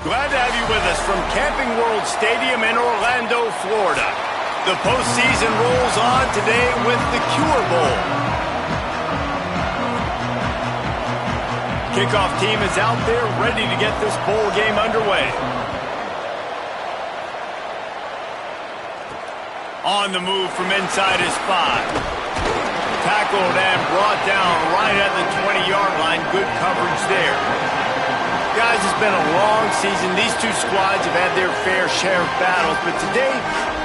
Glad to have you with us from Camping World Stadium in Orlando, Florida. The postseason rolls on today with the Cure Bowl. Kickoff team is out there ready to get this bowl game underway. On the move from inside his 5. Tackled and brought down right at the 20-yard line. Good coverage there. Guys, it's been a long season. These two squads have had their fair share of battles, but today,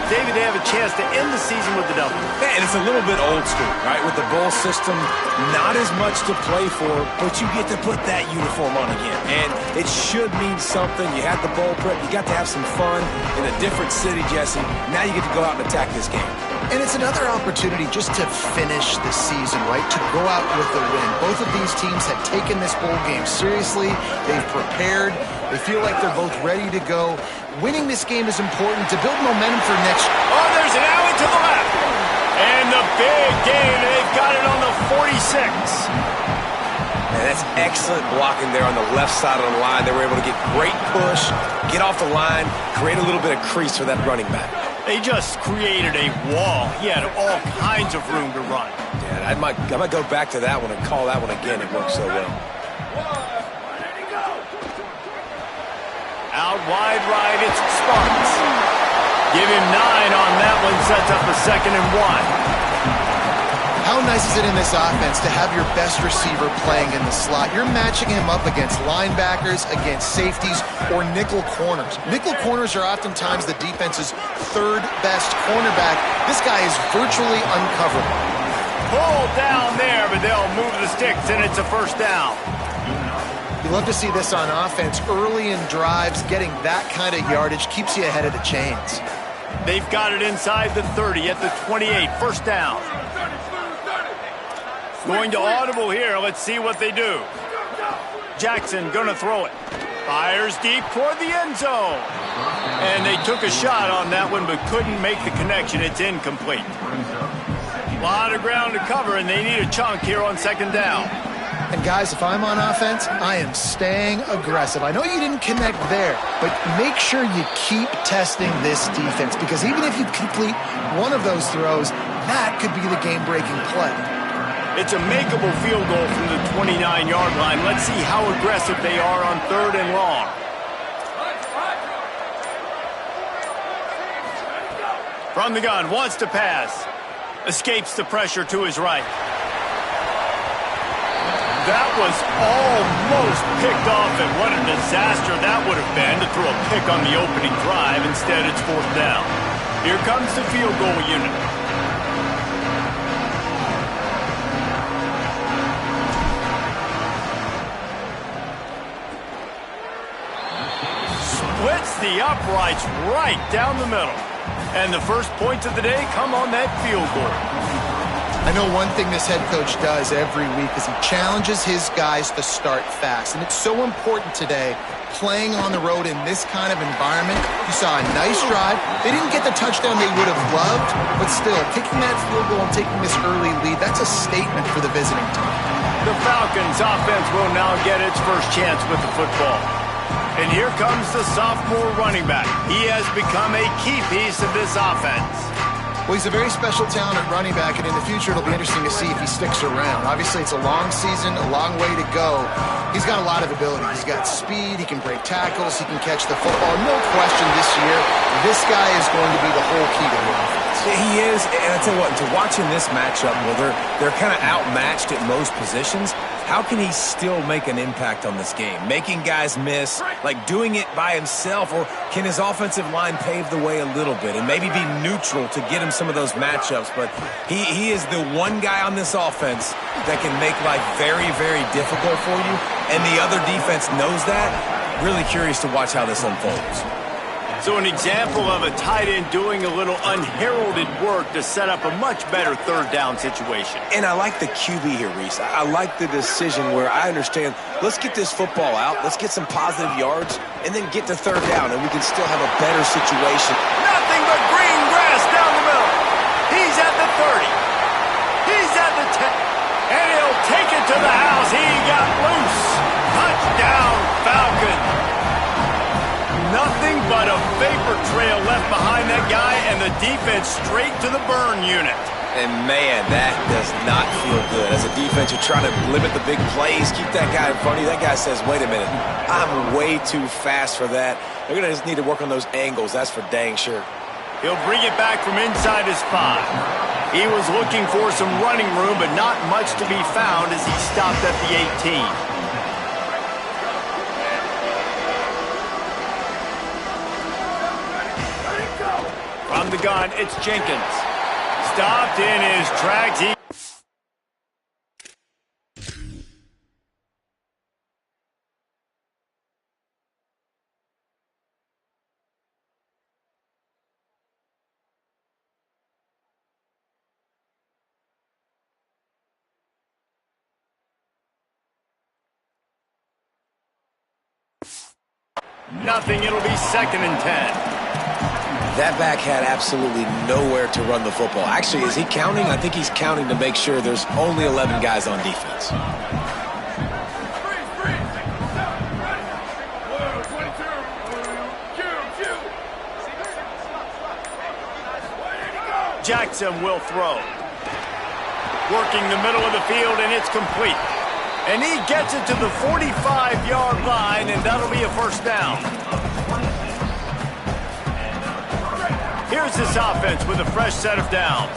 David, they have a chance to end the season with a W. Yeah, and it's a little bit old school, right? With the bowl system, not as much to play for, but you get to put that uniform on again. And it should mean something. You had the bowl prep. You got to have some fun in a different city, Jesse. Now you get to go out and attack this game. And it's another opportunity just to finish the season, right? To go out with a win. Both of these teams have taken this bowl game seriously. They've prepared. They feel like they're both ready to go. Winning this game is important to build momentum for next year. Oh, there's an alley to the left. And the big gain. They've got it on the 46. And that's excellent blocking there on the left side of the line. They were able to get great push, get off the line, create a little bit of crease for that running back. They just created a wall. He had all kinds of room to run. Yeah, I might go back to that one and call that one again. It worked so well. Out wide right, it's Sparks. Give him 9 on that one, sets up a 2nd and 1. How nice is it in this offense to have your best receiver playing in the slot? You're matching him up against linebackers, against safeties, or nickel corners. Nickel corners are oftentimes the defense's 3rd best cornerback. This guy is virtually uncoverable. Pulled down there, but they'll move the sticks, and it's a 1st down. You love to see this on offense. Early in drives, getting that kind of yardage keeps you ahead of the chains. They've got it inside the 30 at the 28, 1st down. Going to audible here. Let's see what they do. Jackson gonna throw it. Fires deep toward the end zone. And they took a shot on that one, but couldn't make the connection. It's incomplete. A lot of ground to cover, and they need a chunk here on 2nd down. And guys, if I'm on offense, I am staying aggressive. I know you didn't connect there, but make sure you keep testing this defense, because even if you complete one of those throws, that could be the game-breaking play. It's a makeable field goal from the 29-yard line. Let's see how aggressive they are on 3rd and long. From the gun, wants to pass. Escapes the pressure to his right. That was almost picked off, and what a disaster that would have been to throw a pick on the opening drive. Instead, it's 4th down. Here comes the field goal unit. Splits the uprights right down the middle. And the first points of the day come on that field goal. I know one thing this head coach does every week is he challenges his guys to start fast. And it's so important today, playing on the road in this kind of environment. You saw a nice drive. They didn't get the touchdown they would have loved, but still, kicking that field goal and taking this early lead, that's a statement for the visiting team. The Falcons' offense will now get its first chance with the football. And here comes the sophomore running back. He has become a key piece of this offense. Well, he's a very special talent at running back, and in the future it'll be interesting to see if he sticks around. Obviously, it's a long season, a long way to go. He's got a lot of ability. He's got speed, he can break tackles, he can catch the football. No question this year, this guy is going to be the whole key to the offense. He is, and I tell you what, to watching this matchup where they're kind of outmatched at most positions, how can he still make an impact on this game? Making guys miss, like doing it by himself, or can his offensive line pave the way a little bit and maybe be neutral to get him some of those matchups? But he is the one guy on this offense that can make life very, very difficult for you, and the other defense knows that. Really curious to watch how this unfolds. So an example of a tight end doing a little unheralded work to set up a much better 3rd down situation. And I like the QB here, Reese. I like the decision where I understand, let's get this football out, let's get some positive yards, and then get to 3rd down, and we can still have a better situation. Nothing but green grass down the middle. He's at the 30. He's at the 10. And he'll take it to the house. He got loose. Touchdown, Falcons. Nothing but a vapor trail left behind that guy, and the defense straight to the burn unit. And, man, that does not feel good. As a defense, you're trying to limit the big plays, keep that guy in front of you. That guy says, wait a minute, I'm way too fast for that. They're going to just need to work on those angles. That's for dang sure. He'll bring it back from inside his 5. He was looking for some running room, but not much to be found as he stopped at the 18. From the gun, it's Jenkins. Stopped in his tracks. Nothing, it'll be 2nd and 10. That back had absolutely nowhere to run the football. Actually, is he counting? I think he's counting to make sure there's only 11 guys on defense. Jackson will throw. Working the middle of the field, and it's complete. And he gets it to the 45-yard line, and that'll be a 1st down. Here's this offense with a fresh set of downs.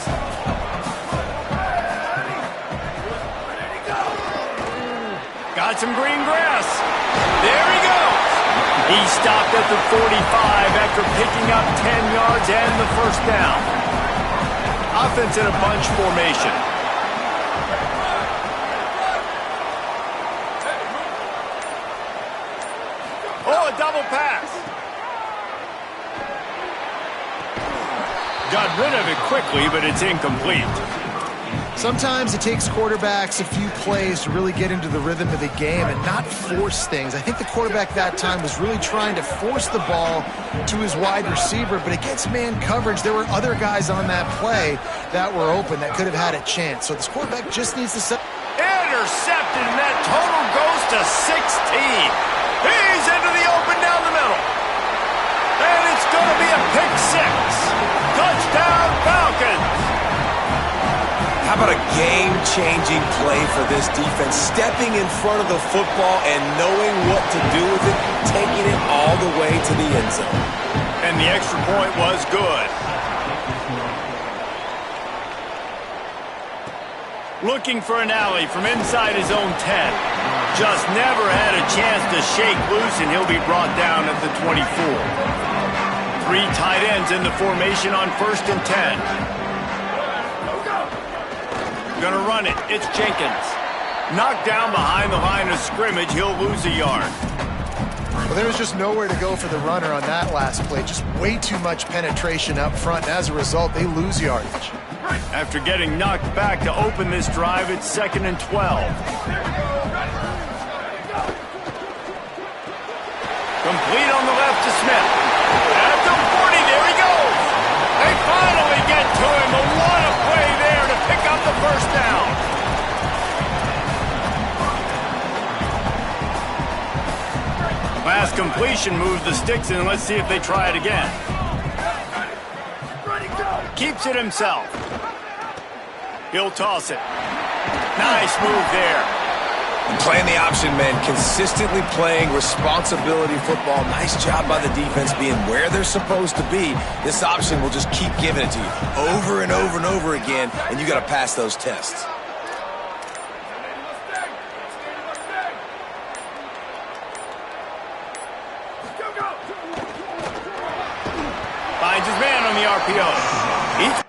Got some green grass. There he goes. He stopped at the 45 after picking up 10 yards and the 1st down. Offense in a bunch formation. Oh, a double pass. Got rid of it quickly, but it's incomplete. Sometimes it takes quarterbacks a few plays to really get into the rhythm of the game and not force things. I think the quarterback that time was really trying to force the ball to his wide receiver, but against man coverage, there were other guys on that play that were open that could have had a chance. So this quarterback just needs to set. Intercepted, and that total goes to 16. He's into the open down the middle. And it's going to be a pick 6. Touchdown, Falcons! How about a game-changing play for this defense? Stepping in front of the football and knowing what to do with it, taking it all the way to the end zone. And the extra point was good. Looking for an alley from inside his own 10. Just never had a chance to shake loose, and he'll be brought down at the 24. 3 tight ends in the formation on 1st and 10. Gonna run it. It's Jenkins. Knocked down behind the line of scrimmage. He'll lose a yard. Well, there was just nowhere to go for the runner on that last play. Just way too much penetration up front, and as a result, they lose yardage. After getting knocked back to open this drive, it's 2nd and 12. Complete on the left to Smith. At the 40, there he goes. They finally get to him. But what a play there to pick up the 1st down. Last completion moves the sticks in. Let's see if they try it again. Keeps it himself. He'll toss it. Nice move there. Playing the option, man. Consistently playing responsibility football. Nice job by the defense being where they're supposed to be. This option will just keep giving it to you over and over and over again, and you got to pass those tests. Finds his man on the RPO.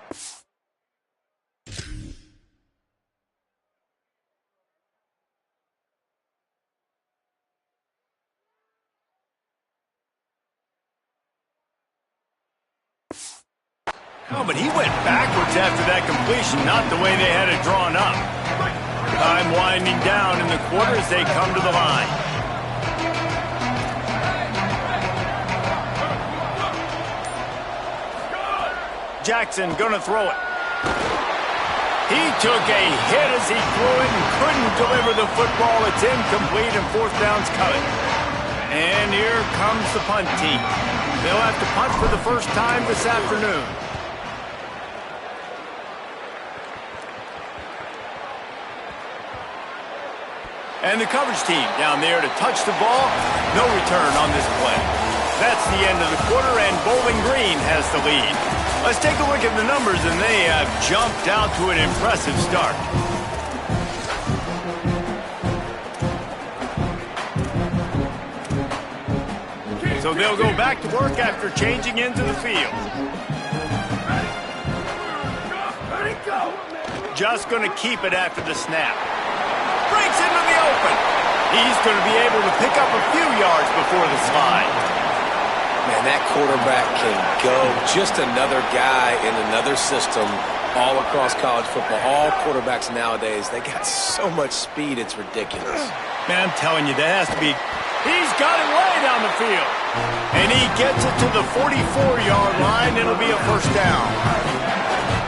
Oh, but he went backwards after that completion, not the way they had it drawn up. Time winding down in the quarter as they come to the line. Jackson gonna throw it. He took a hit as he threw it and couldn't deliver the football. It's incomplete and 4th down's coming. And here comes the punt team. They'll have to punt for the first time this afternoon. And the coverage team down there to touch the ball. No return on this play. That's the end of the quarter, and Bowling Green has the lead. Let's take a look at the numbers, and they have jumped out to an impressive start. So they'll go back to work after changing into the field. Just going to keep it after the snap. Breaks into the open. He's going to be able to pick up a few yards before the slide. Man, that quarterback can go. Just another guy in another system all across college football. All quarterbacks nowadays, they got so much speed, it's ridiculous. Man, I'm telling you, that has to be... He's got it way down the field. And he gets it to the 44-yard line. It'll be a first down.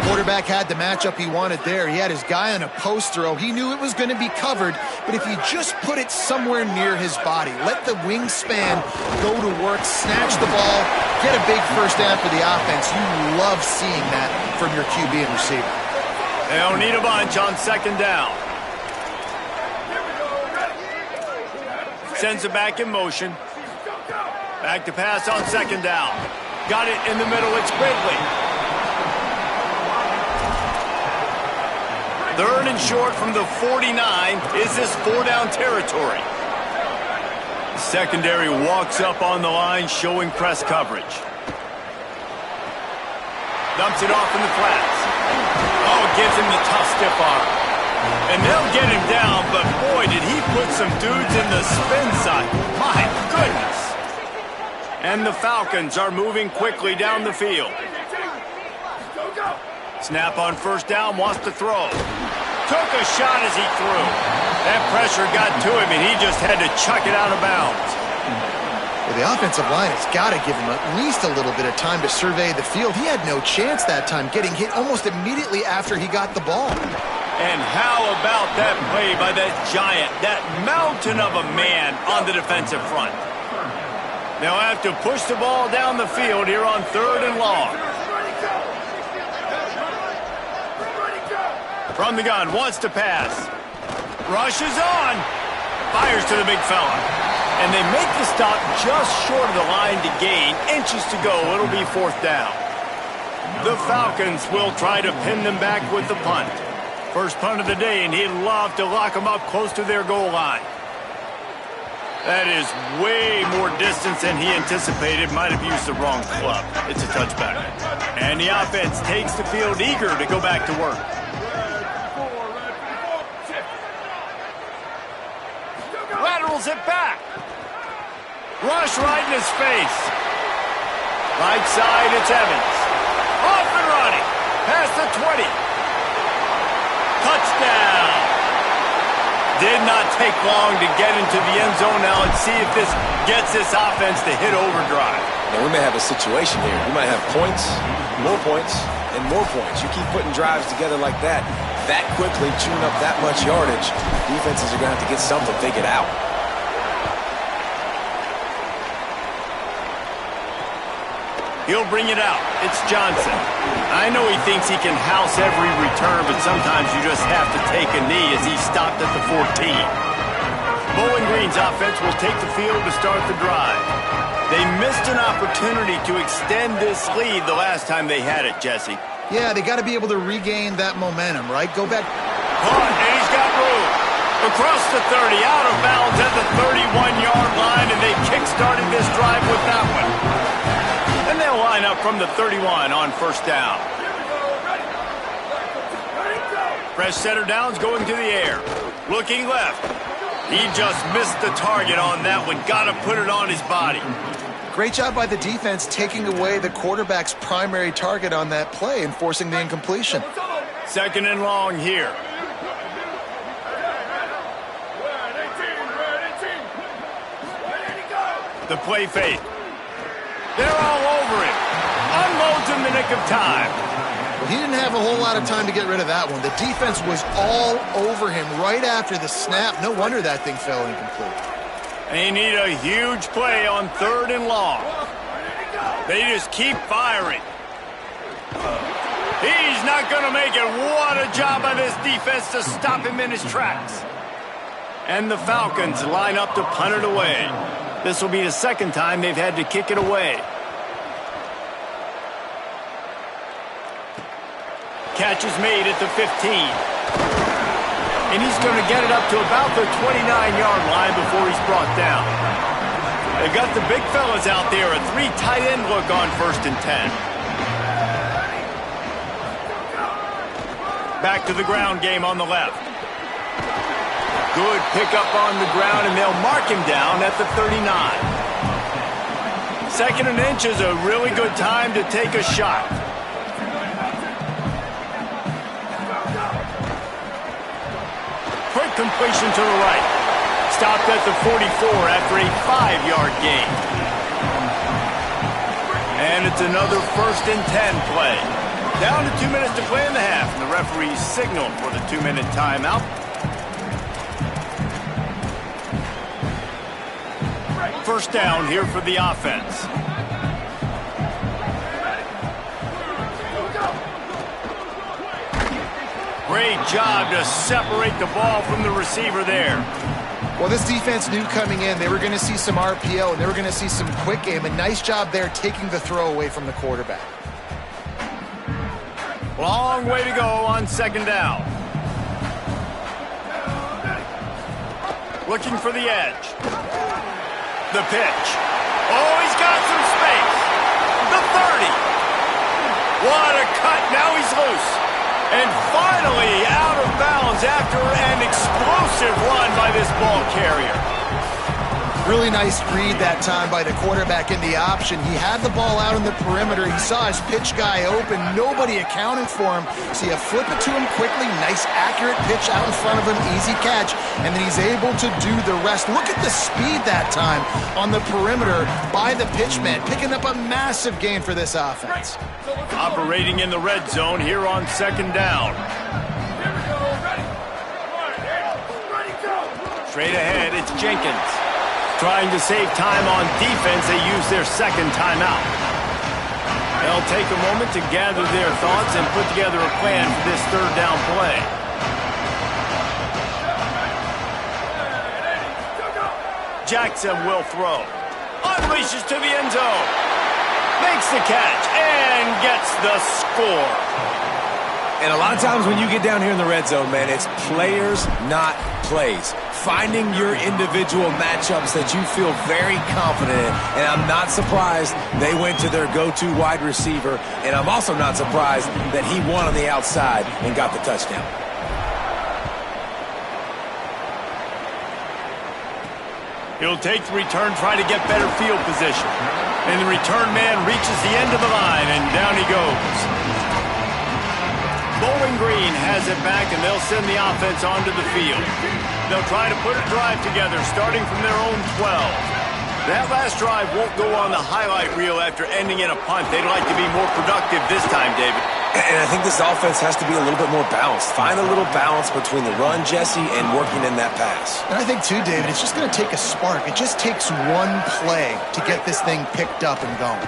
Quarterback had the matchup he wanted there. He had his guy on a post throw. He knew it was going to be covered, but if you just put it somewhere near his body, let the wingspan go to work, snatch the ball, get a big first down for the offense. You love seeing that from your QB and receiver. They'll need a bunch on second down. Sends it back in motion. Back to pass on second down. Got it in the middle. It's Ridley. Third and short from the 49. Is this four-down territory? Secondary walks up on the line, showing press coverage. Dumps it off in the flats. Oh, gives him the tough stiff arm. And they'll get him down, but boy, did he put some dudes in the spin side. My goodness. And the Falcons are moving quickly down the field. Snap on first down, wants to throw. Took a shot as he threw. That pressure got to him, and he just had to chuck it out of bounds. Well, the offensive line has got to give him at least a little bit of time to survey the field. He had no chance that time, getting hit almost immediately after he got the ball. And how about that play by that giant, that mountain of a man on the defensive front? They'll have to push the ball down the field here on third and long. From the gun, wants to pass. Rushes on. Fires to the big fella. And they make the stop just short of the line to gain. Inches to go. It'll be fourth down. The Falcons will try to pin them back with the punt. First punt of the day, and he'd love to lock them up close to their goal line. That is way more distance than he anticipated. Might have used the wrong club. It's a touchback. And the offense takes the field eager to go back to work. Laterals it back. Rush right in his face. Right side, it's Evans. Off and running. Past the 20. Touchdown. Did not take long to get into the end zone. Now let's see if this gets this offense to hit overdrive. Now we may have a situation here. We might have points, and more points. You keep putting drives together like that quickly, chewing up that much yardage, defenses are going to have to get something figured out. He'll bring it out. It's Johnson. I know he thinks he can house every return, but sometimes you just have to take a knee as he stopped at the 14. Bowling Green's offense will take the field to start the drive. They missed an opportunity to extend this lead the last time they had it, Jesse. Yeah, they got to be able to regain that momentum, right? Go back. Caught, and he's got room. Across the 30, out of bounds at the 31-yard line, and they kick-started this drive with that one. And they'll line up from the 31 on first down. Fresh setter downs going to the air. Looking left. He just missed the target on that one. Got to put it on his body. Great job by the defense taking away the quarterback's primary target on that play and forcing the incompletion. Second and long here. The play fake. They're all over him. Unloads in the nick of time. Well, he didn't have a whole lot of time to get rid of that one. The defense was all over him right after the snap. No wonder that thing fell incomplete. They need a huge play on third and long. They just keep firing. He's not going to make it. What a job by this defense to stop him in his tracks. And the Falcons line up to punt it away. This will be the second time they've had to kick it away. Catch is made at the 15. And he's going to get it up to about the 29-yard line before he's brought down. They've got the big fellas out there, a 3 tight end look on 1st and 10. Back to the ground game on the left. Good pickup on the ground, and they'll mark him down at the 39. 2nd and inch is a really good time to take a shot. Quick completion to the right. Stopped at the 44 after a 5-yard gain. And it's another 1st and 10 play. Down to 2 minutes to play in the half, and the referees signal for the 2-minute timeout. First down here for the offense. Great job to separate the ball from the receiver there. Well, this defense knew coming in they were going to see some RPO and they were going to see some quick game. A nice job there taking the throw away from the quarterback. Long way to go on 2nd down. Looking for the edge. The pitch. Oh, he's got some space. The 30. What a cut. Now he's loose. And finally out of bounds after an explosive run by this ball carrier. Really nice read that time by the quarterback in the option. He had the ball out on the perimeter. He saw his pitch guy open. Nobody accounted for him. So you flip it to him quickly. Nice, accurate pitch out in front of him. Easy catch. And then he's able to do the rest. Look at the speed that time on the perimeter by the pitchman. Picking up a massive gain for this offense. Operating in the red zone here on 2nd down. Straight ahead, it's Jenkins. Trying to save time on defense, they use their 2nd timeout. They'll take a moment to gather their thoughts and put together a plan for this 3rd down play. Jackson will throw. Unleashes to the end zone. Makes the catch and gets the score. And a lot of times when you get down here in the red zone, man, it's players, not plays. Finding your individual matchups that you feel very confident in. And I'm not surprised they went to their go-to wide receiver. And I'm also not surprised that he won on the outside and got the touchdown. He'll take the return, try to get better field position. And the return man reaches the end of the line, and down he goes. Bowling Green has it back, and they'll send the offense onto the field. They'll try to put a drive together, starting from their own 12. That last drive won't go on the highlight reel after ending in a punt. They'd like to be more productive this time, David. And I think this offense has to be a little bit more balanced. Find a little balance between the run, Jesse, and working in that pass. And I think, too, David, it's just going to take a spark. It just takes one play to get this thing picked up and going.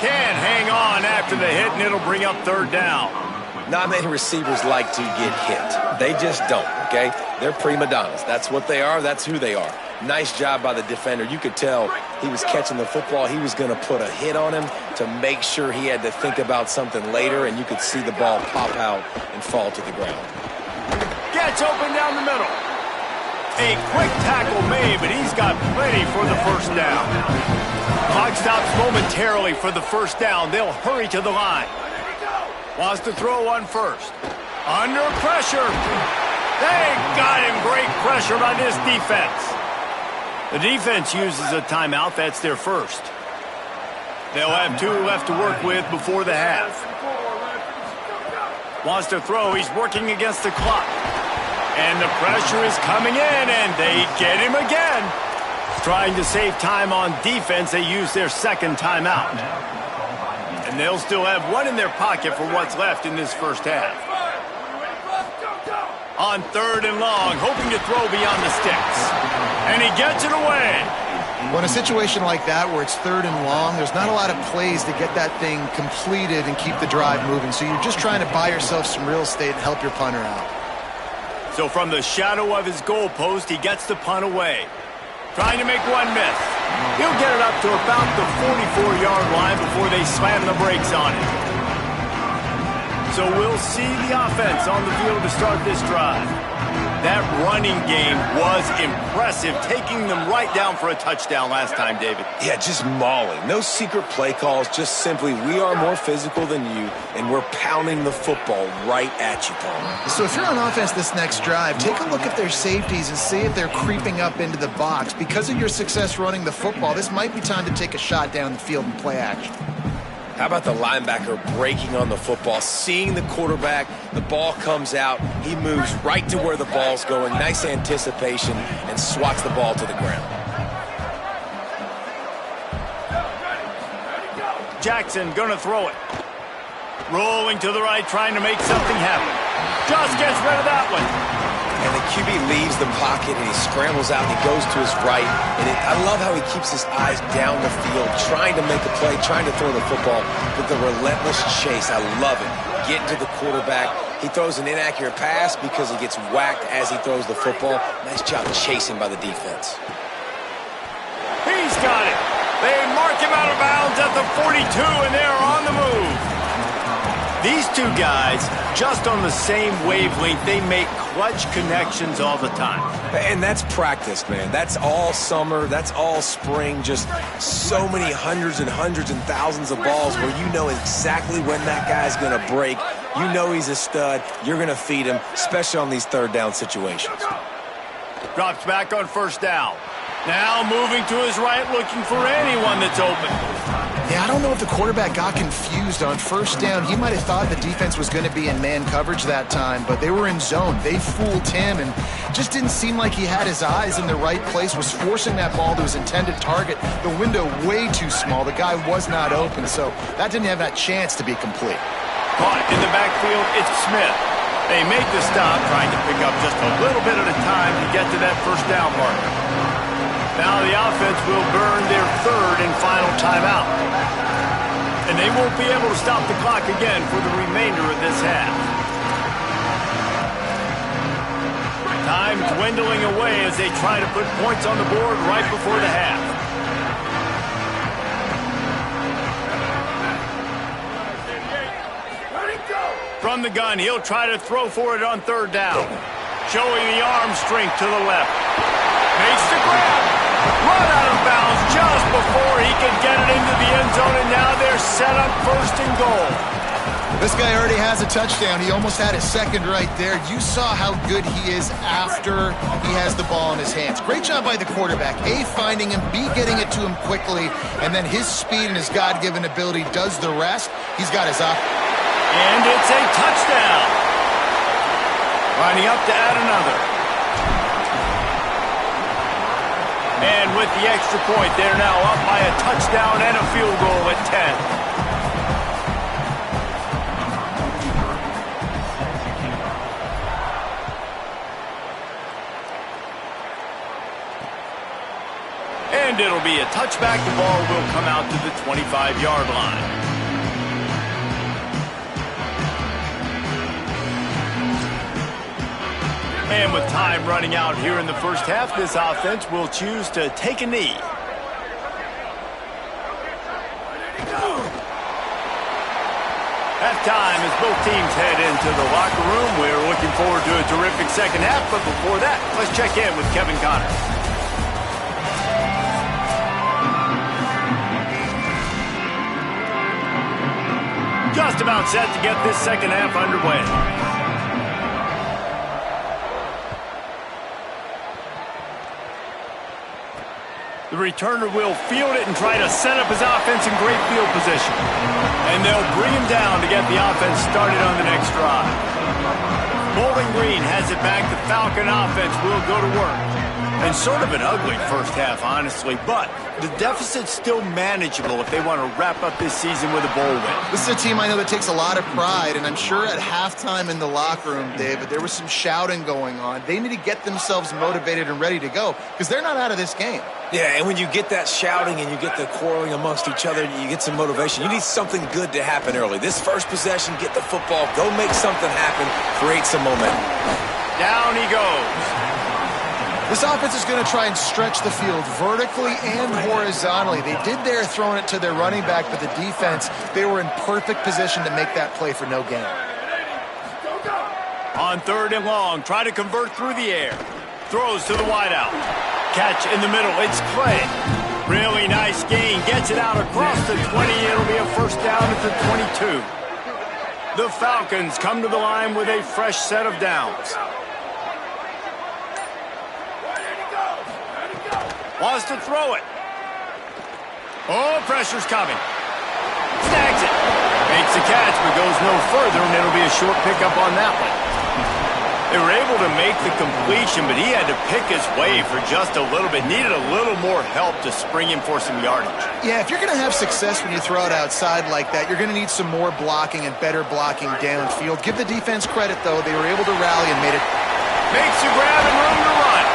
Can't hang on after the hit, and it'll bring up 3rd down. Not many receivers like to get hit. They just don't, okay? They're prima donnas. That's what they are. That's who they are. Nice job by the defender. You could tell he was catching the football. He was going to put a hit on him to make sure he had to think about something later, and you could see the ball pop out and fall to the ground. Gets open down the middle. A quick tackle made, but he's got plenty for the 1st down. Clock stops momentarily for the 1st down. They'll hurry to the line. Wants to throw on 1st. Under pressure. They got him. Great pressure by this defense. The defense uses a timeout. That's their 1st. They'll have 2 left to work with before the half. Wants to throw. He's working against the clock. And the pressure is coming in, and they get him again. Trying to save time on defense, they use their 2nd timeout. And they'll still have 1 in their pocket for what's left in this 1st half. On 3rd and long, hoping to throw beyond the sticks. And he gets it away. Well, in a situation like that where it's 3rd and long, there's not a lot of plays to get that thing completed and keep the drive moving. So you're just trying to buy yourself some real estate and help your punter out. So from the shadow of his goalpost, he gets the punt away. Trying to make one miss. He'll get it up to about the 44-yard line before they slam the brakes on it. So we'll see the offense on the field to start this drive. That running game was impressive, taking them right down for a touchdown last time, David. Yeah, just mauling. No secret play calls, just simply we are more physical than you, and we're pounding the football right at you, Palmer. So if you're on offense this next drive, take a look at their safeties and see if they're creeping up into the box. Because of your success running the football, this might be time to take a shot down the field and play action. How about the linebacker breaking on the football, seeing the quarterback, the ball comes out, he moves right to where the ball's going, nice anticipation, and swats the ball to the ground. Jackson gonna throw it. Rolling to the right, trying to make something happen. Just gets rid of that one. And the QB leaves the pocket and he scrambles out and he goes to his right. And I love how he keeps his eyes down the field, trying to make a play, trying to throw the football, but the relentless chase, I love it. Getting to the quarterback. He throws an inaccurate pass because he gets whacked as he throws the football. Nice job chasing by the defense. He's got it. They mark him out of bounds at the 42, and they're on the move. These two guys, just on the same wavelength, they make clutch connections all the time. And that's practice, man. That's all summer. That's all spring. Just so many hundreds and thousands of balls where you know exactly when that guy's going to break. You know he's a stud. You're going to feed him, especially on these 3rd down situations. Drops back on 1st down. Now moving to his right, looking for anyone that's open. Yeah, I don't know if the quarterback got confused on 1st down. He might have thought the defense was going to be in man coverage that time, but they were in zone. They fooled him and just didn't seem like he had his eyes in the right place, was forcing that ball to his intended target. The window way too small. The guy was not open, so that didn't have that chance to be complete. Caught in the backfield, it's Smith. They make the stop, trying to pick up just a little bit at a time to get to that 1st down marker. Now the offense will burn their 3rd and final timeout. And they won't be able to stop the clock again for the remainder of this half. Time dwindling away as they try to put points on the board right before the half. From the gun, he'll try to throw for it on 3rd down. Showing the arm strength to the left. Makes the grab. Run out of bounds just before he can get it into the end zone, and now they're set up 1st and goal. This guy already has a touchdown. He almost had his 2nd right there. You saw how good he is after he has the ball in his hands. Great job by the quarterback. A, finding him, B, getting it to him quickly, and then his speed and his God-given ability does the rest. He's got his up. And it's a touchdown. Lining up to add another. And with the extra point, they're now up by a touchdown and a field goal at 10. And it'll be a touchback. The ball will come out to the 25-yard line. And with time running out here in the 1st half, this offense will choose to take a knee. Halftime as both teams head into the locker room. We're looking forward to a terrific 2nd half, but before that, let's check in with Kevin Connors. Just about set to get this 2nd half underway. The returner will field it and try to set up his offense in great field position. And they'll bring him down to get the offense started on the next drive. Bowling Green has it back. The Falcon offense will go to work. And sort of an ugly first half, honestly, but the deficit's still manageable if they want to wrap up this season with a bowl win. This is a team I know that takes a lot of pride, and I'm sure at halftime in the locker room, David, there was some shouting going on. They need to get themselves motivated and ready to go because they're not out of this game. Yeah, and when you get that shouting and you get the quarreling amongst each other, you get some motivation. You need something good to happen early. This first possession, get the football, go make something happen, create some momentum. Down he goes. This offense is going to try and stretch the field vertically and horizontally. They did there throwing it to their running back, but the defense, they were in perfect position to make that play for no gain. On 3rd and long, try to convert through the air. Throws to the wideout. Catch in the middle. It's Clay. Really nice gain. Gets it out across the 20. It'll be a first down at the 22. The Falcons come to the line with a fresh set of downs. Wants to throw it. Oh, pressure's coming. Snags it. Makes the catch, but goes no further, and it'll be a short pickup on that one. They were able to make the completion, but he had to pick his way for just a little bit. Needed a little more help to spring him for some yardage. Yeah, if you're going to have success when you throw it outside like that, you're going to need some more blocking and better blocking downfield. Give the defense credit, though. They were able to rally and made it. Makes the grab and room to run.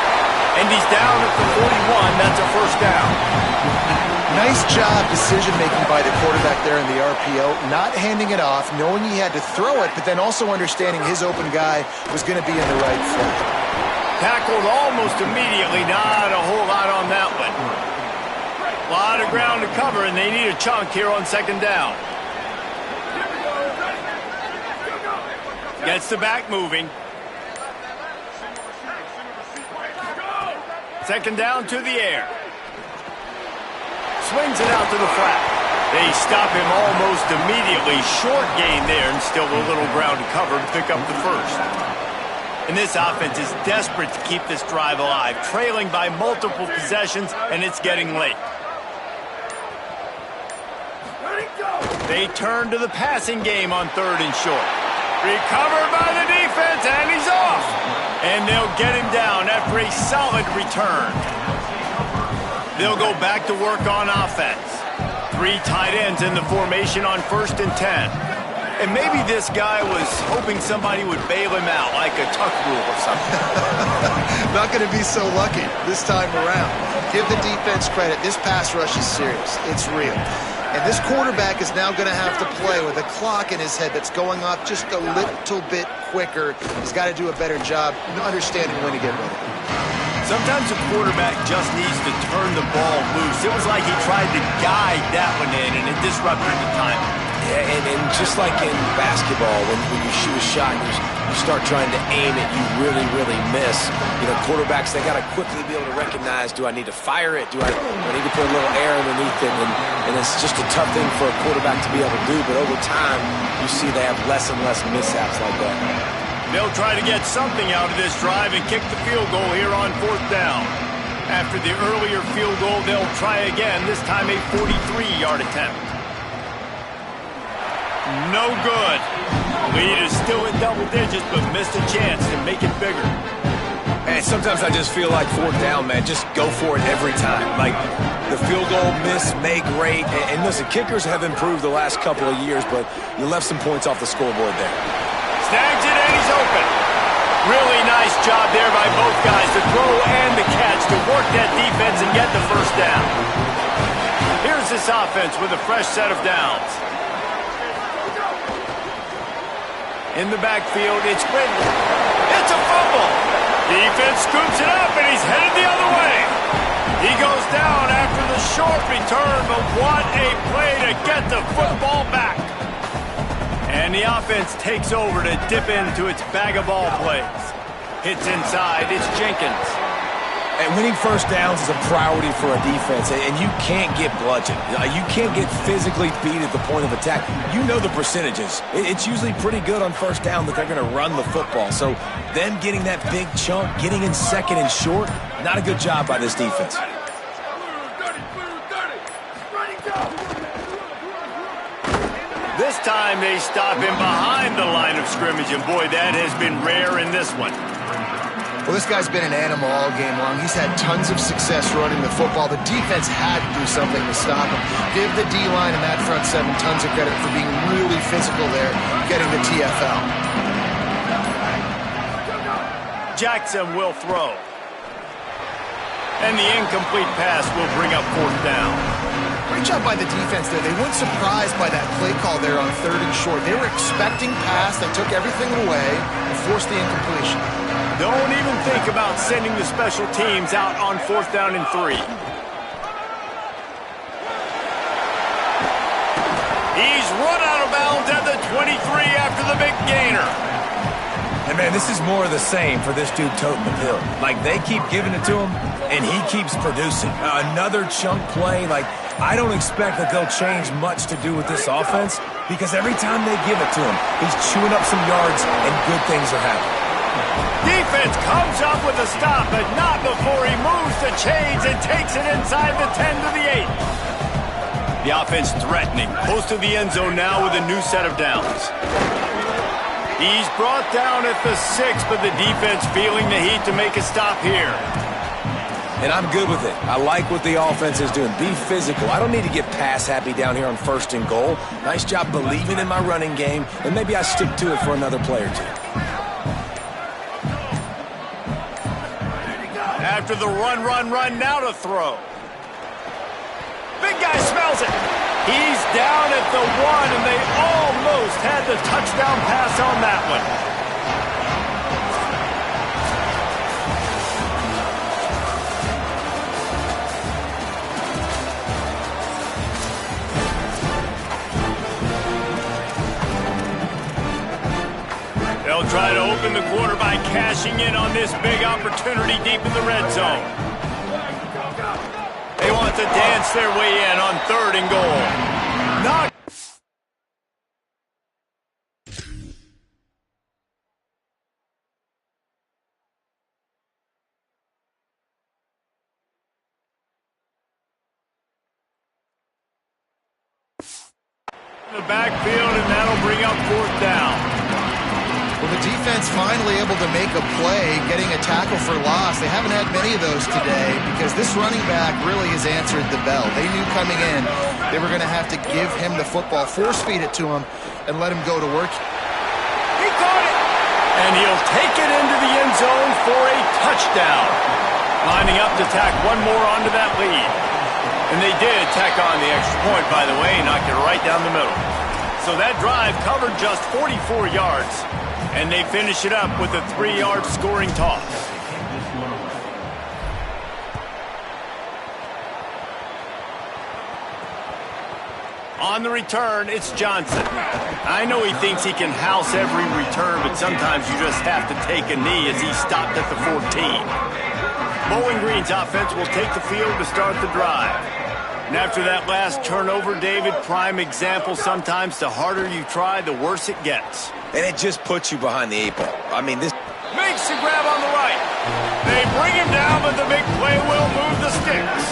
And he's down at the 41. That's a first down. Nice job decision-making by the quarterback there in the RPO, not handing it off, knowing he had to throw it, but then also understanding his open guy was going to be in the right foot. Tackled almost immediately. Not a whole lot on that one. A lot of ground to cover, and they need a chunk here on 2nd down. Gets the back moving. 2nd down to the air. Swings it out to the flat. They stop him almost immediately. Short gain there and still a little ground to cover to pick up the first. And this offense is desperate to keep this drive alive, trailing by multiple possessions, and it's getting late. They turn to the passing game on 3rd and short. Recovered by the defense, and he's off. And they'll get him down after a solid return. They'll go back to work on offense. 3 tight ends in the formation on 1st and 10. And maybe this guy was hoping somebody would bail him out, like a tuck rule or something. Not going to be so lucky this time around. Give the defense credit. This pass rush is serious. It's real. And this quarterback is now going to have to play with a clock in his head that's going off just a little bit quicker. He's got to do a better job understanding when to get ready. Sometimes a quarterback just needs to turn the ball loose. It was like he tried to guide that one in, and it disrupted the timing. Yeah, and just like in basketball, when you shoot a shot and you start trying to aim it, you really, really miss. You know, quarterbacks, they got to quickly be able to recognize, do I need to fire it? Do I need to put a little air underneath it? And it's just a tough thing for a quarterback to be able to do, but over time, you see they have less and less mishaps like that. They'll try to get something out of this drive and kick the field goal here on 4th down. After the earlier field goal, they'll try again, this time a 43-yard attempt. No good. Lead is still in double digits, but missed a chance to make it bigger. And sometimes I just feel like 4th down, man, just go for it every time. Like the field goal, miss, make, great. And listen, kickers have improved the last couple of years, but you left some points off the scoreboard there. Snags it, and he's open. Really nice job there by both guys, the throw and the catch, to work that defense and get the first down. Here's this offense with a fresh set of downs. In the backfield, it's Ridley. It's a fumble. Defense scoops it up, and he's headed the other way. He goes down after the short return, but what a play to get the football back. And the offense takes over to dip into its bag of ball plays. Hits inside, it's Jenkins. And winning first downs is a priority for a defense, and you can't get bludgeoned. You can't get physically beat at the point of attack. You know the percentages. It's usually pretty good on first down that they're going to run the football. So them getting that big chunk, getting in 2nd and short, not a good job by this defense. This time they stop him behind the line of scrimmage, and boy, that has been rare in this one. Well, this guy's been an animal all game long. He's had tons of success running the football. The defense had to do something to stop him. Give the D-line and that front seven tons of credit for being really physical there, getting the TFL. Jackson will throw. And the incomplete pass will bring up 4th down. Great job by the defense there. They weren't surprised by that play call there on 3rd and short. They were expecting pass. They took everything away and forced the incompletion. Don't even think about sending the special teams out on 4th down and 3. He's run out of bounds at the 23 after the big gainer. And, man, this is more of the same for this dude toting the pill. Like, they keep giving it to him, and he keeps producing. Another chunk play. Like, I don't expect that they'll change much to do with this offense because every time they give it to him, he's chewing up some yards and good things are happening. Defense comes up with a stop, but not before he moves the chains and takes it inside the 10 to the 8. The offense threatening, close to the end zone now with a new set of downs. He's brought down at the 6, but the defense feeling the heat to make a stop here. And I'm good with it. I like what the offense is doing. Be physical. I don't need to get pass happy down here on 1st and goal. Nice job believing in my running game, and maybe I stick to it for another play or two. After the run, now to throw. Big guy smells it. He's down at the 1, and they almost had the touchdown pass on that one. They'll try to open the quarter by cashing in on this big opportunity deep in the red zone. They want to dance their way in on 3rd and goal. Not in the backfield, and that'll bring up 4th down. Well, the defense finally able to make a play, getting a tackle for loss. They haven't had many of those today because this running back really has answered the bell. They knew coming in they were going to have to give him the football, force-feed it to him, and let him go to work. He caught it! And he'll take it into the end zone for a touchdown. Lining up to tack one more onto that lead. And they did tack on the extra point, by the way, knocked it right down the middle. So that drive covered just 44 yards. And they finish it up with a 3-yard scoring toss. On the return, it's Johnson. I know he thinks he can house every return, but sometimes you just have to take a knee as he stopped at the 14. Bowling Green's offense will take the field to start the drive. And after that last turnover, David, prime example, sometimes the harder you try, the worse it gets. And it just puts you behind the 8 ball. I mean, this makes the grab on the right. They bring him down, but the big play will move the sticks.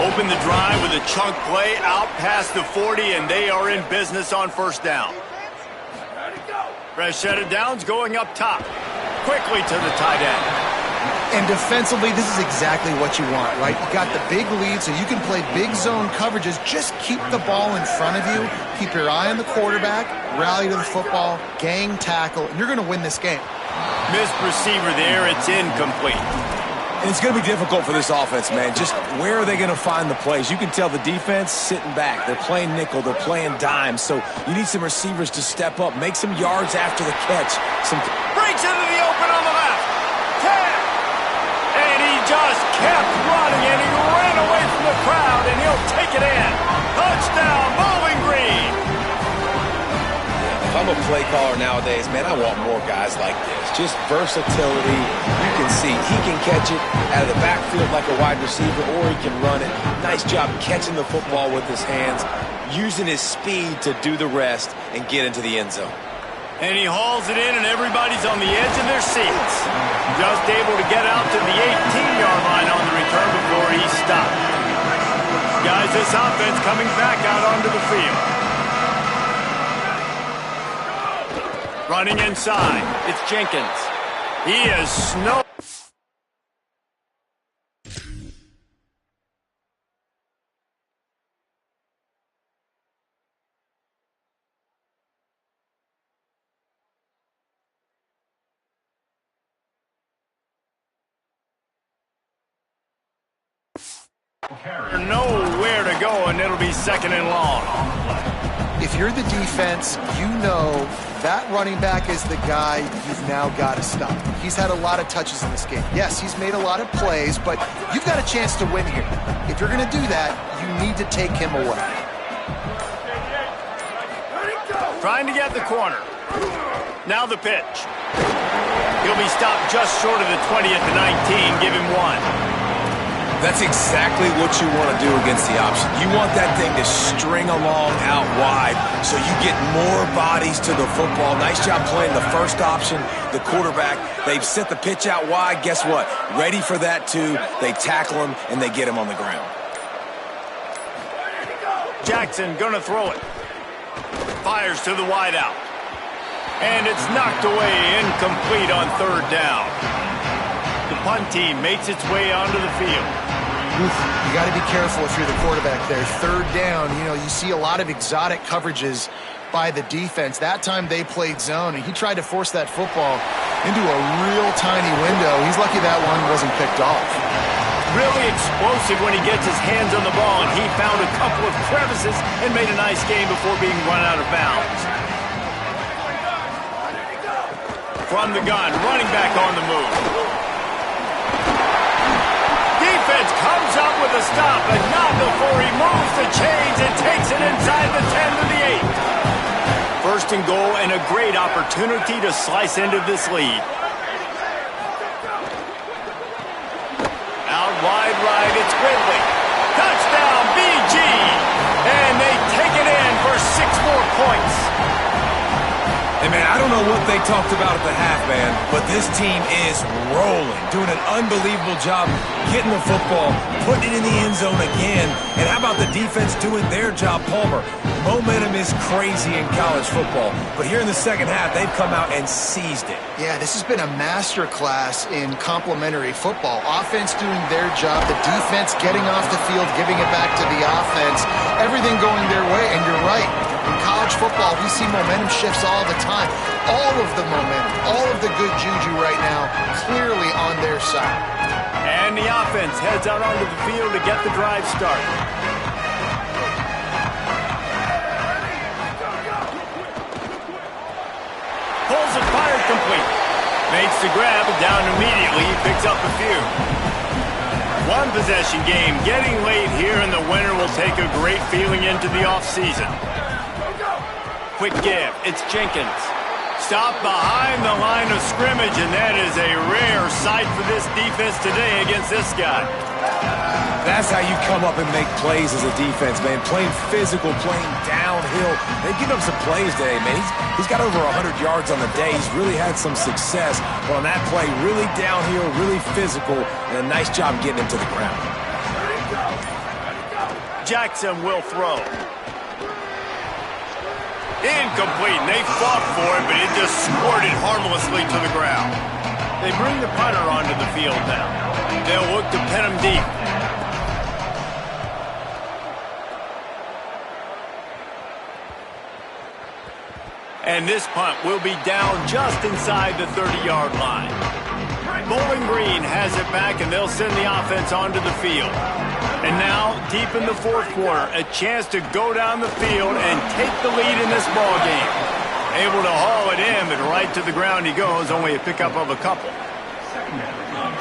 Open the drive with a chunk play out past the 40, and they are in business on 1st down. Fresh set of downs going up top. Quickly to the tight end. And defensively, this is exactly what you want, right? You got the big lead, so you can play big zone coverages. Just keep the ball in front of you. Keep your eye on the quarterback. Rally to the football. Gang tackle. And you're going to win this game. Missed receiver there. It's incomplete. And it's going to be difficult for this offense, man. Just where are they going to find the plays? You can tell the defense sitting back. They're playing nickel. They're playing dime. So you need some receivers to step up, make some yards after the catch. Breaks into the open on the left. 10. And he just kept running, and he ran away from the crowd, and he'll take it in. Touchdown, Bowling Green. If I'm a play caller nowadays, man, I want more guys like this. Just versatility. You can see he can catch it out of the backfield like a wide receiver, or he can run it. Nice job catching the football with his hands, using his speed to do the rest and get into the end zone. And he hauls it in, and everybody's on the edge of their seats. Just able to get out to the 18-yard line on the return before he stopped. Guys, this offense coming back out onto the field. Running inside, it's Jenkins. He is snow. Nowhere to go, and it'll be second and long. If you're the defense, you know that running back is the guy you've now got to stop. He's had a lot of touches in this game. Yes, he's made a lot of plays, but you've got a chance to win here. If you're going to do that, you need to take him away. Trying to get the corner. Now the pitch. He'll be stopped just short of the 20 at the 19. Give him one. That's exactly what you want to do against the option. You want that thing to string along out wide so you get more bodies to the football. Nice job playing the first option, the quarterback. They've set the pitch out wide. Guess what? Ready for that too. They tackle him and they get him on the ground. Jackson gonna throw it. Fires to the wideout. And it's knocked away, incomplete on third down. The punt team makes its way onto the field. Oof, you got to be careful if you're the quarterback there. Third down, you see a lot of exotic coverages by the defense. That time they played zone, and he tried to force that football into a real tiny window. He's lucky that one wasn't picked off. Really explosive when he gets his hands on the ball, and he found a couple of crevices and made a nice game before being run out of bounds. From the gun, running back on the move. Defense comes up with a stop, but not before he moves the chains and takes it inside the 10 to the 8. First and goal, and a great opportunity to slice into this lead. Out wide right, it's Ridley. Touchdown, BG! And they take it in for 6 more points. Hey, man, I don't know what they talked about at the half, man, but this team is rolling, doing an unbelievable job getting the football, putting it in the end zone again. And how about the defense doing their job, Palmer? Momentum is crazy in college football, but here in the second half, they've come out and seized it. Yeah, this has been a master class in complementary football. Offense doing their job, the defense getting off the field, giving it back to the offense, everything going their way, and you're right. In college football, we see momentum shifts all the time. All of the momentum, all of the good juju right now, clearly on their side. And the offense heads out onto the field to get the drive started. Pulls it, fired complete. Makes the grab, down immediately, picks up a few. One possession game, getting late here, and the winner will take a great feeling into the offseason. Quick give, it's Jenkins. Stopped behind the line of scrimmage, and that is a rare sight for this defense today against this guy. That's how you come up and make plays as a defense, man. Playing physical, playing downhill. They've given up some plays today, man. He's got over 100 yards on the day. He's really had some success. But on that play, really downhill, really physical, and a nice job getting him to the ground. Jackson will throw. Incomplete, and they fought for it, but it just squirted harmlessly to the ground. They bring the punter onto the field now. They'll look to pin him deep. And this punt will be down just inside the 30-yard line. Bowling Green has it back, and they'll send the offense onto the field. And now, deep in the fourth quarter, a chance to go down the field and take the lead in this ball game. Able to haul it in, but right to the ground he goes, only a pickup of a couple.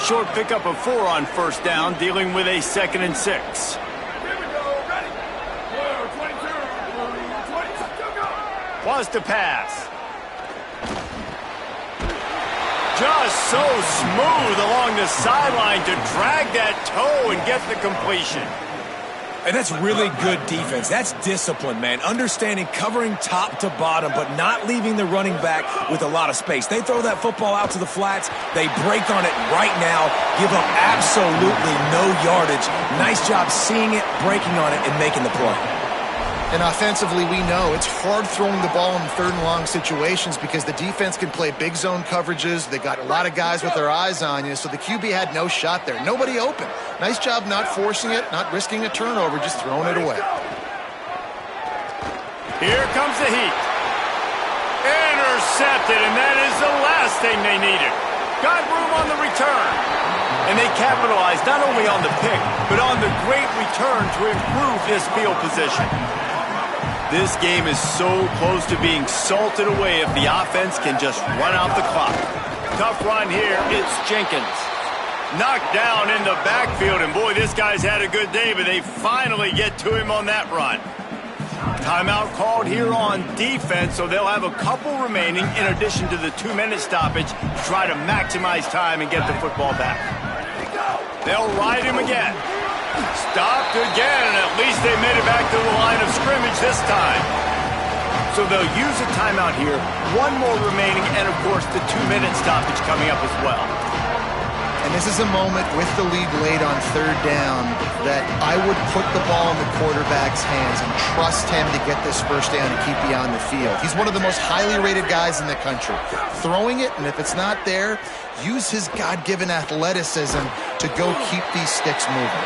Short pickup of 4 on first down, dealing with a 2nd and 6. Was to pass. Just so smooth along the sideline to drag that toe and get the completion. And that's really good defense. That's discipline, man. Understanding covering top to bottom, but not leaving the running back with a lot of space. They throw that football out to the flats. They break on it right now, give up absolutely no yardage. Nice job seeing it, breaking on it, and making the play. And offensively, we know it's hard throwing the ball in third and long situations because the defense can play big zone coverages. They got a lot of guys with their eyes on you, so the QB had no shot there. Nobody open. Nice job not forcing it, not risking a turnover, just throwing it away. Here comes the heat. Intercepted, and that is the last thing they needed. Got room on the return. And they capitalized not only on the pick, but on the great return to improve this field position. This game is so close to being salted away if the offense can just run out the clock. Tough run here. It's Jenkins. Knocked down in the backfield, and boy, this guy's had a good day, but they finally get to him on that run. Timeout called here on defense, so they'll have a couple remaining in addition to the 2-minute stoppage to try to maximize time and get the football back. They'll ride him again. Stopped again, and at least they made it back to the line of scrimmage this time. So they'll use a timeout here. One more remaining, and of course the 2-minute stoppage coming up as well. And this is a moment with the lead late on third down that I would put the ball in the quarterback's hands and trust him to get this first down and keep you on the field. He's one of the most highly rated guys in the country. Throwing it, and if it's not there, use his God-given athleticism to go keep these sticks moving.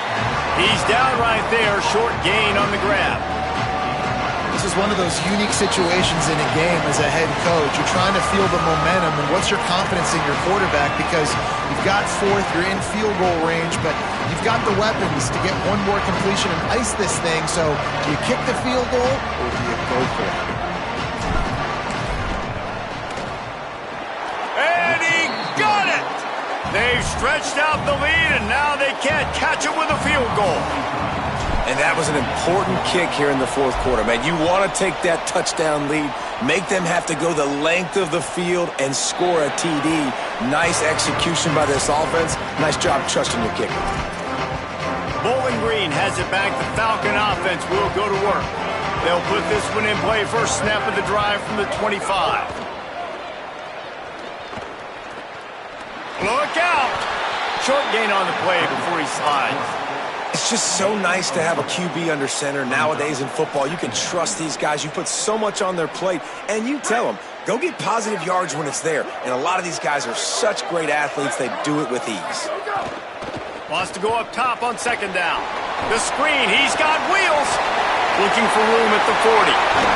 He's down right there, short gain on the grab. This is one of those unique situations in a game as a head coach. You're trying to feel the momentum, and what's your confidence in your quarterback, because you've got fourth, you're in field goal range, but you've got the weapons to get one more completion and ice this thing. So do you kick the field goal or do you go for it? And he got it! They've stretched out the lead, and now they can't catch it with a field goal. And that was an important kick here in the fourth quarter, man. You want to take that touchdown lead, make them have to go the length of the field and score a TD. Nice execution by this offense. Nice job trusting your kicker. Bowling Green has it back. The Falcon offense will go to work. They'll put this one in play. First snap of the drive from the 25. Look out! Short gain on the play before he slides. It's just so nice to have a QB under center. Nowadays in football, you can trust these guys. You put so much on their plate, and you tell them, go get positive yards when it's there. And a lot of these guys are such great athletes, they do it with ease. Wants to go up top on second down. The screen, he's got wheels. Looking for room at the 40.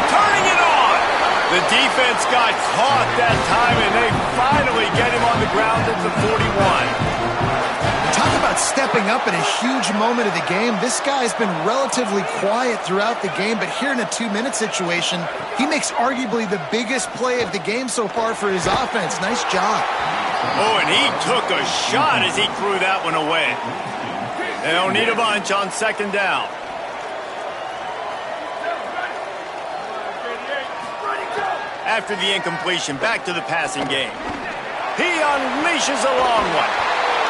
Turning it on. The defense got caught that time, and they finally get him on the ground at the 41. Talk about stepping up in a huge moment of the game. This guy's been relatively quiet throughout the game, but here in a 2-minute situation, he makes arguably the biggest play of the game so far for his offense. Nice job. Oh, and he took a shot as he threw that one away. They'll need a bunch on second down. After the incompletion, back to the passing game. He unleashes a long one.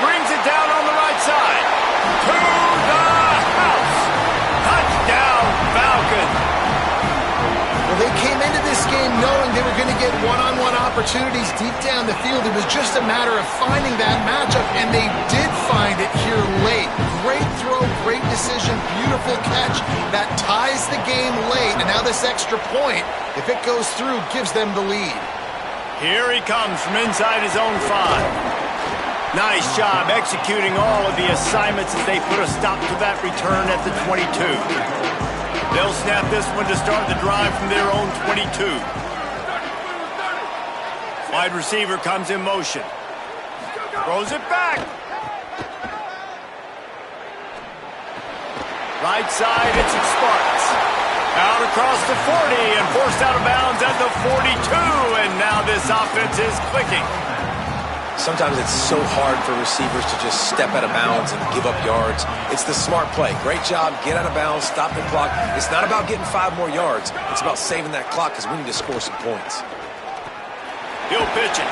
Brings it down on the right side. To the house. Touchdown, Falcon. Well, they came into this game knowing they were going to get one-on-one opportunities deep down the field. It was just a matter of finding that matchup, and they did find it here late. Great throw, great decision, beautiful catch. That ties the game late, and now this extra point, if it goes through, gives them the lead. Here he comes from inside his own 5. Nice job executing all of the assignments as they put a stop to that return at the 22. They'll snap this one to start the drive from their own 22. Wide receiver comes in motion. Throws it back. Right side, it's Sparks. Out across the 40 and forced out of bounds at the 42. And now this offense is clicking. Sometimes it's so hard for receivers to just step out of bounds and give up yards. It's the smart play. Great job, get out of bounds, stop the clock. It's not about getting 5 more yards. It's about saving that clock because we need to score some points. He'll pitch it.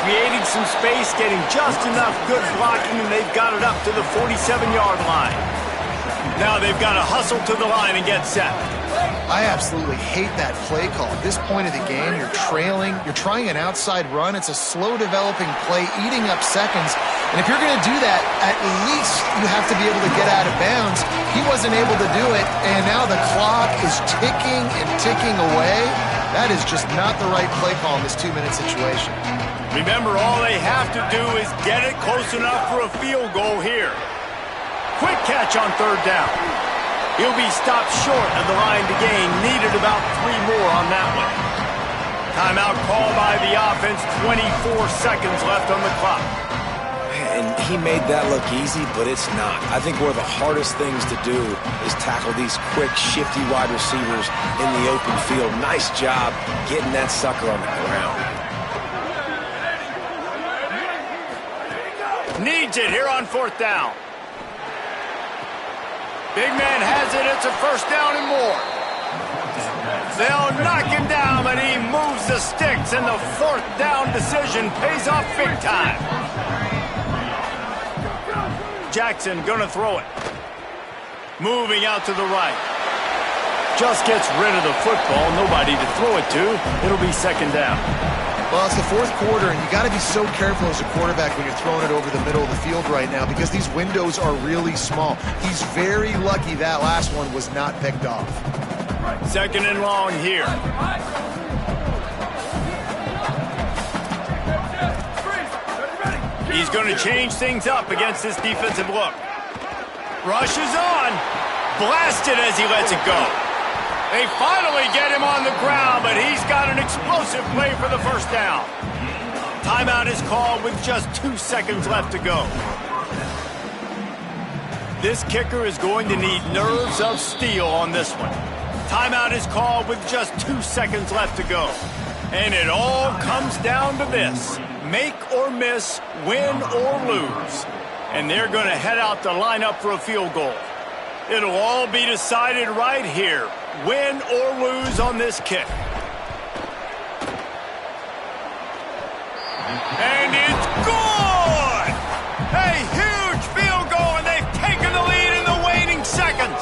Creating some space, getting just enough good blocking, and they've got it up to the 47-yard line. Now they've got to hustle to the line and get set. I absolutely hate that play call. At this point of the game, you're trailing, you're trying an outside run. It's a slow developing play, eating up seconds. And if you're going to do that, at least you have to be able to get out of bounds. He wasn't able to do it, and now the clock is ticking and ticking away. That is just not the right play call in this 2-minute situation. Remember, all they have to do is get it close enough for a field goal here. Quick catch on third down. He'll be stopped short of the line to gain. Needed about 3 more on that one. Timeout called by the offense. 24 seconds left on the clock. And he made that look easy, but it's not. I think one of the hardest things to do is tackle these quick, shifty wide receivers in the open field. Nice job getting that sucker on the ground. Needs it here on fourth down. Big man has it. It's a first down and more. They'll knock him down, but he moves the sticks, and the fourth down decision pays off big time. Jackson gonna throw it. Moving out to the right. Just gets rid of the football. Nobody to throw it to. It'll be second down. Well, it's the fourth quarter, and you got to be so careful as a quarterback when you're throwing it over the middle of the field right now because these windows are really small. He's very lucky that last one was not picked off. Second and long here. He's going to change things up against this defensive look. Rushes on. Blasted as he lets it go. They finally get him on the ground, but he's got an explosive play for the first down. Timeout is called with just 2 seconds left to go. This kicker is going to need nerves of steel on this one. Timeout is called with just 2 seconds left to go. And it all comes down to this. Make or miss, win or lose. And they're going to head out to line up for a field goal. It'll all be decided right here. Win or lose on this kick. And it's good! A huge field goal, and they've taken the lead in the waning seconds.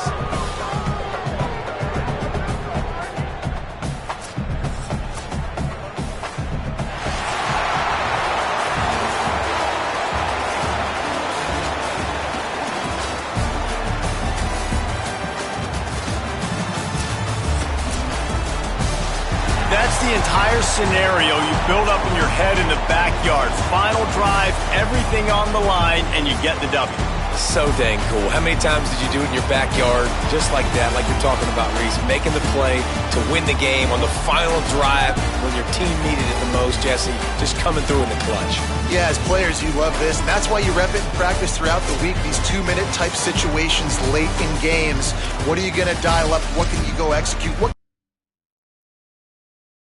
That's the entire scenario you build up in your head in the backyard. Final drive, everything on the line, and you get the W. So dang cool. How many times did you do it in your backyard just like that, like you're talking about, Reese? Making the play to win the game on the final drive when your team needed it the most, Jesse. Just coming through in the clutch. Yeah, as players, you love this. And that's why you rep it in practice throughout the week, these 2-minute type situations late in games. What are you going to dial up? What can you go execute? What